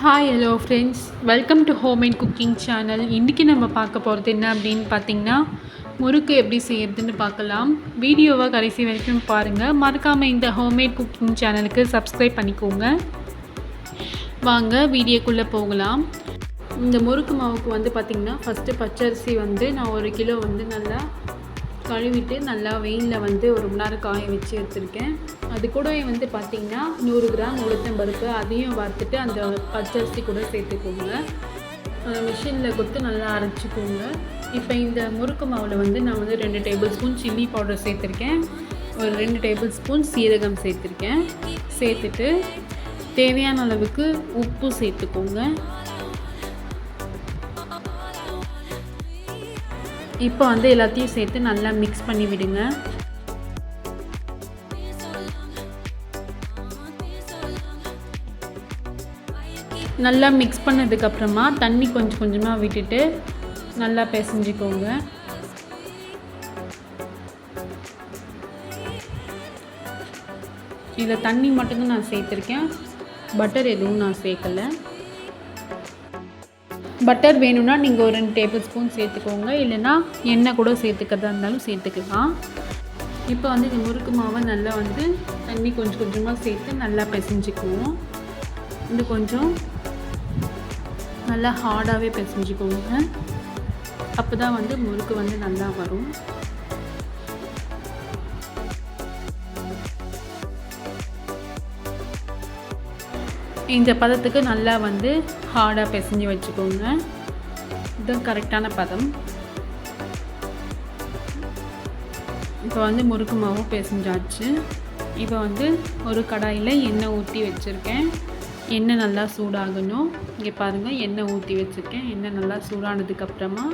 Hi hello friends, welcome to homemade cooking channel. இன்றைக்கி நம்ம பார்க்க போகிறது என்ன அப்படின்னு பார்த்திங்கன்னா, முறுக்கு எப்படி செய்யறதுன்னு பார்க்கலாம். வீடியோவை கடைசி வரைக்கும் பாருங்கள். மறக்காமல் இந்த ஹோம்மேட் குக்கிங் சேனலுக்கு சப்ஸ்கிரைப் பண்ணிக்கோங்க. வாங்க வீடியோக்குள்ளே போகலாம். இந்த முறுக்கு மாவுக்கு வந்து பார்த்திங்கன்னா, ஃபஸ்ட்டு பச்சரிசி வந்து நான் 1 கிலோ வந்து நல்லா கழுவிட்டு நல்லா வெயிலில் வந்து 1 மணி நேரம் காய வச்சு எடுத்துருக்கேன். அது கூடவே வந்து பார்த்திங்கன்னா 100 கிராம் உளுத்தம்பருப்பு அதையும் வறுத்துட்டு அந்த பச்சரிசி கூட சேர்த்துக்கோங்க. மிஷினில் கொடுத்து நல்லா அரைச்சிக்கோங்க. இப்போ இந்த முறுக்கு மாவில் வந்து நான் வந்து 2 டேபிள் ஸ்பூன் சில்லி பவுடர் சேர்த்துருக்கேன். ஒரு 2 டேபிள் ஸ்பூன் சீரகம் சேர்த்துருக்கேன். சேர்த்துட்டு தேவையான அளவுக்கு உப்பு சேர்த்துக்கோங்க. இப்போ வந்து எல்லாத்தையும் சேர்த்து நல்லா மிக்ஸ் பண்ணி விடுங்க. நல்லா மிக்ஸ் பண்ணதுக்கப்புறமா தண்ணி கொஞ்சம் கொஞ்சமாக விட்டுட்டு நல்லா பிசைஞ்சிக்கோங்க. இதில் தண்ணி மட்டும்தான் நான் சேர்த்துருக்கேன். பட்டர் எதுவும் நான் சேர்க்கலை. பட்டர் வேணும்னா நீங்கள் ஒரு 2 டேபிள் ஸ்பூன் சேர்த்துக்கோங்க. இல்லைனா எண்ணெய் கூட சேர்த்துக்கிறதா இருந்தாலும் சேர்த்துக்கலாம். இப்போ வந்து இந்த முறுக்கு மாவை நல்லா வந்து தண்ணி கொஞ்சம் கொஞ்சமாக சேர்த்து நல்லா பிசைஞ்சிக்குவோம். இது கொஞ்சம் நல்லா ஹார்டாகவே பிசைஞ்சிக்கோங்க. அப்போ தான் வந்து முறுக்கு வந்து நல்லா வரும். இந்த பதத்துக்கு நல்லா வந்து ஹார்டாக பிசைஞ்சு வச்சுக்கோங்க. இதுதான் கரெக்டான பதம். இப்போ வந்து முறுக்கு மாவும் பிசைஞ்சாச்சு. இப்போ வந்து ஒரு கடாயில் எண்ணெய் ஊற்றி வச்சுருக்கேன். எண்ணெய் நல்லா சூடாகணும். இங்கே பாருங்கள், எண்ணெய் ஊற்றி வச்சுருக்கேன். எண்ணெய் நல்லா சூடானதுக்கப்புறமா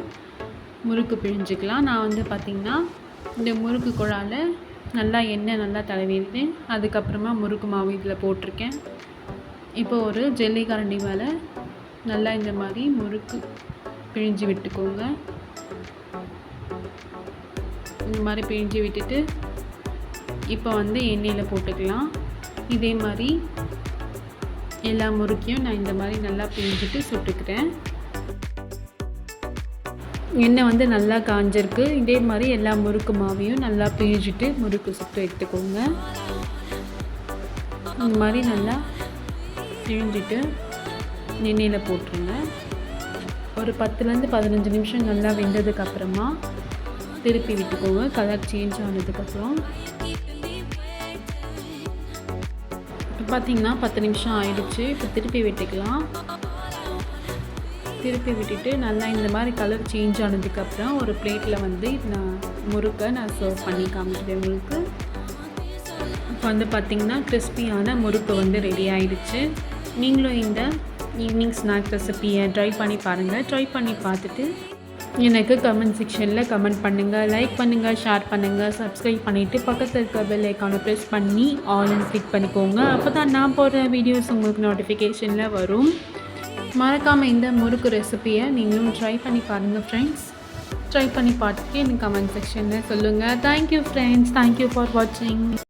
முறுக்கு பிழிஞ்சிக்கலாம். நான் வந்து பார்த்திங்கன்னா இந்த முறுக்கு குழாயில் நல்லா எண்ணெய் நல்லா தடவிட்டு அதுக்கப்புறமா முறுக்கு மாவு இதில் போட்டிருக்கேன். இப்போ ஒரு ஜல்லி கரண்டி மேலே நல்லா இந்த மாதிரி முறுக்கு பிழிஞ்சு விட்டுக்கோங்க. இந்த மாதிரி பிழிஞ்சு விட்டுட்டு இப்போ வந்து எண்ணெயில் போட்டுக்கலாம். இதே மாதிரி எல்லா முறுக்கையும் நான் இந்த மாதிரி நல்லா பிழிஞ்சிட்டு சுட்டுக்கிறேன். எண்ணெய் வந்து நல்லா காஞ்சிருக்கு. இதே மாதிரி எல்லா முறுக்கு மாவையும் நல்லா பிழிஞ்சிட்டு முறுக்கு சுட்டு எடுத்துக்கோங்க. இந்த மாதிரி நல்லா பிழிஞ்சிட்டு எண்ணெயில் போட்டுருங்க. ஒரு 10லேருந்து 15 நிமிஷம் நல்லா வெந்ததுக்கப்புறமா திருப்பி விட்டுக்கோங்க. கலர் சேஞ்ச் ஆனதுக்கப்புறம் இப்போ பார்த்திங்கன்னா 10 நிமிஷம் ஆயிடுச்சு. இப்போ திருப்பி விட்டுக்கலாம். திருப்பி விட்டுட்டு நல்லா இந்த மாதிரி கலர் சேஞ்ச் ஆனதுக்கப்புறம் ஒரு பிளேட்டில் வந்து நான் முறுக்கை நான் சர்வ் பண்ணி காமிக்கிறேன் உங்களுக்கு. இப்போ வந்து பார்த்திங்கன்னா கிறிஸ்பியான முறுக்கு வந்து ரெடி ஆகிடுச்சு. நீங்களும் இந்த ஈவினிங் ஸ்நாக் ரெசிப்பியை ட்ரை பண்ணி பாருங்கள். ட்ரை பண்ணி பார்த்துட்டு எனக்கு கமெண்ட் செக்ஷனில் கமெண்ட் பண்ணுங்கள், லைக் பண்ணுங்கள், ஷேர் பண்ணுங்கள், சப்ஸ்கிரைப் பண்ணிவிட்டு பக்கத்தில் இருக்க பெல் ஐக்கானை ப்ரெஸ் பண்ணி ஆல்னு கிளிக் பண்ணிக்கோங்க. அப்போ தான் நான் போடுற வீடியோஸ் உங்களுக்கு நோட்டிஃபிகேஷனில் வரும். மறக்காமல் இந்த முறுக்கு ரெசிப்பியை நீங்களும் ட்ரை பண்ணி பாருங்கள் ஃப்ரெண்ட்ஸ். ட்ரை பண்ணி பார்த்துட்டு எனக்கு கமெண்ட் செக்ஷனில் சொல்லுங்கள். Thank you friends. தேங்க்யூ ஃபார் வாட்சிங்.